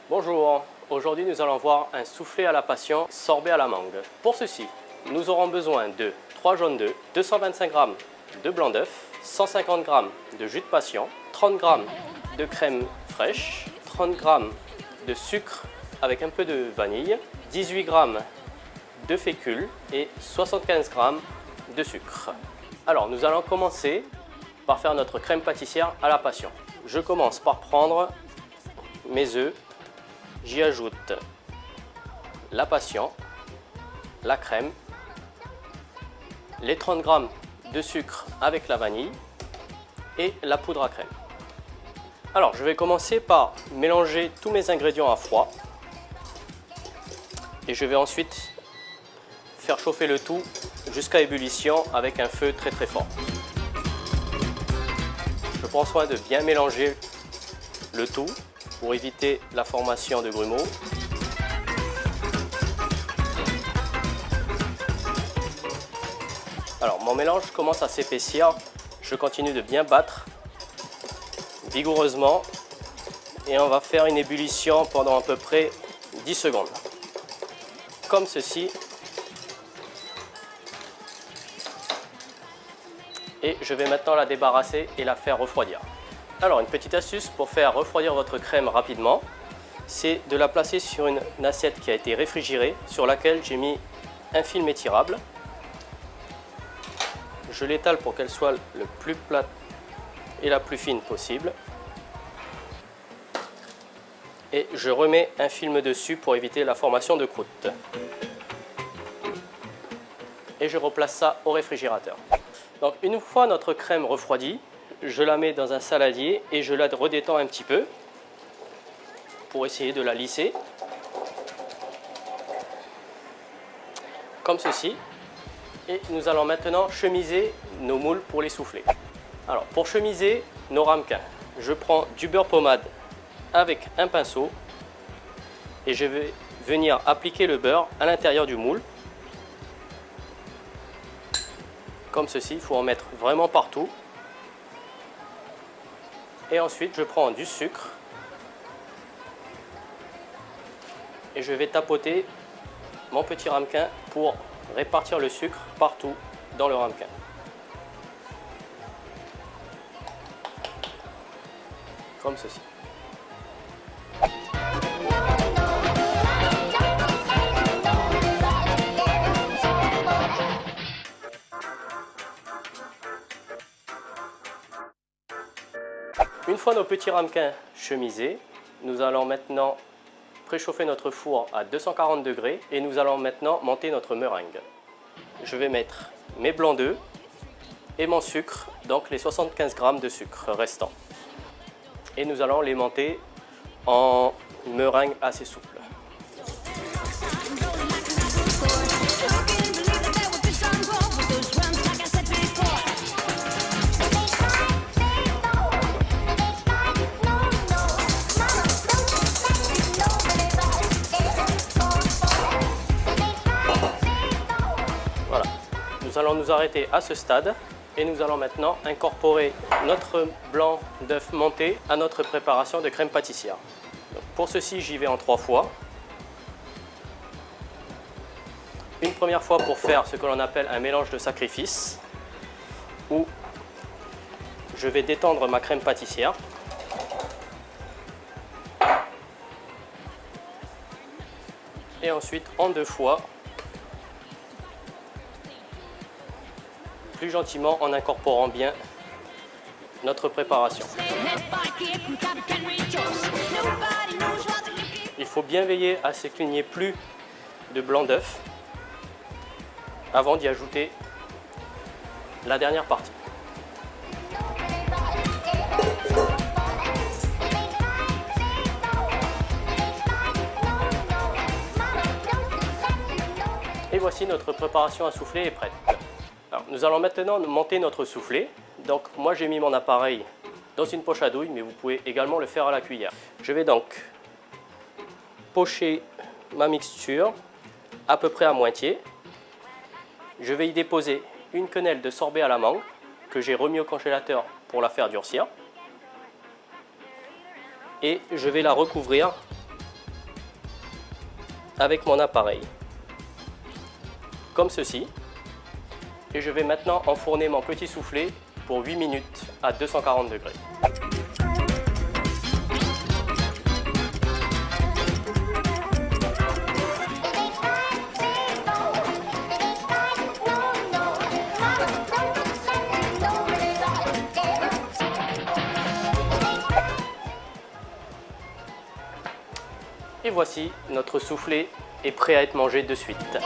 Bonjour, aujourd'hui nous allons voir un soufflé à la passion sorbet à la mangue. Pour ceci, nous aurons besoin de 3 jaunes d'œufs, 225 g de blanc d'œuf, 150 g de jus de passion, 30 g de crème fraîche, 30 g de sucre avec un peu de vanille, 18 g de fécule et 75 g de sucre. Alors nous allons commencer par faire notre crème pâtissière à la passion. Je commence par prendre mes œufs, j'y ajoute la passion, la crème, les 30 g de sucre avec la vanille et la poudre à crème. Alors je vais commencer par mélanger tous mes ingrédients à froid et je vais ensuite faire chauffer le tout jusqu'à ébullition avec un feu très fort. Je prends soin de bien mélanger le tout pour éviter la formation de grumeaux. Alors mon mélange commence à s'épaissir, je continue de bien battre vigoureusement et on va faire une ébullition pendant à peu près 10 secondes. Comme ceci. Et je vais maintenant la débarrasser et la faire refroidir. Alors une petite astuce pour faire refroidir votre crème rapidement, c'est de la placer sur une assiette qui a été réfrigérée, sur laquelle j'ai mis un film étirable. Je l'étale pour qu'elle soit le plus plate et la plus fine possible. Et je remets un film dessus pour éviter la formation de croûte. Et je replace ça au réfrigérateur. Donc une fois notre crème refroidie, je la mets dans un saladier et je la redétends un petit peu pour essayer de la lisser. Comme ceci. Et nous allons maintenant chemiser nos moules pour les souffler. Alors pour chemiser nos ramequins, je prends du beurre pommade avec un pinceau et je vais venir appliquer le beurre à l'intérieur du moule. Comme ceci, il faut en mettre vraiment partout. Et ensuite, je prends du sucre et je vais tapoter mon petit ramequin pour répartir le sucre partout dans le ramequin. Comme ceci. Une fois nos petits ramequins chemisés, nous allons maintenant préchauffer notre four à 240 degrés et nous allons maintenant monter notre meringue. Je vais mettre mes blancs d'œufs et mon sucre, donc les 75 g de sucre restants. Et nous allons les monter en meringue assez souple. Nous allons nous arrêter à ce stade et nous allons maintenant incorporer notre blanc d'œuf monté à notre préparation de crème pâtissière. Donc pour ceci, j'y vais en 3 fois. Une première fois pour faire ce que l'on appelle un mélange de sacrifice, où je vais détendre ma crème pâtissière. Et ensuite en 2 fois, plus gentiment en incorporant bien notre préparation. Il faut bien veiller à ce qu'il n'y ait plus de blanc d'œuf avant d'y ajouter la dernière partie. Et voici notre préparation à souffler est prête. Alors, nous allons maintenant monter notre soufflé. Donc moi j'ai mis mon appareil dans une poche à douille, mais vous pouvez également le faire à la cuillère. Je vais donc pocher ma mixture à peu près à moitié. Je vais y déposer une quenelle de sorbet à la mangue que j'ai remis au congélateur pour la faire durcir. Et je vais la recouvrir avec mon appareil, comme ceci. Et je vais maintenant enfourner mon petit soufflé pour 8 minutes à 240 degrés. Et voici, notre soufflé est prêt à être mangé de suite.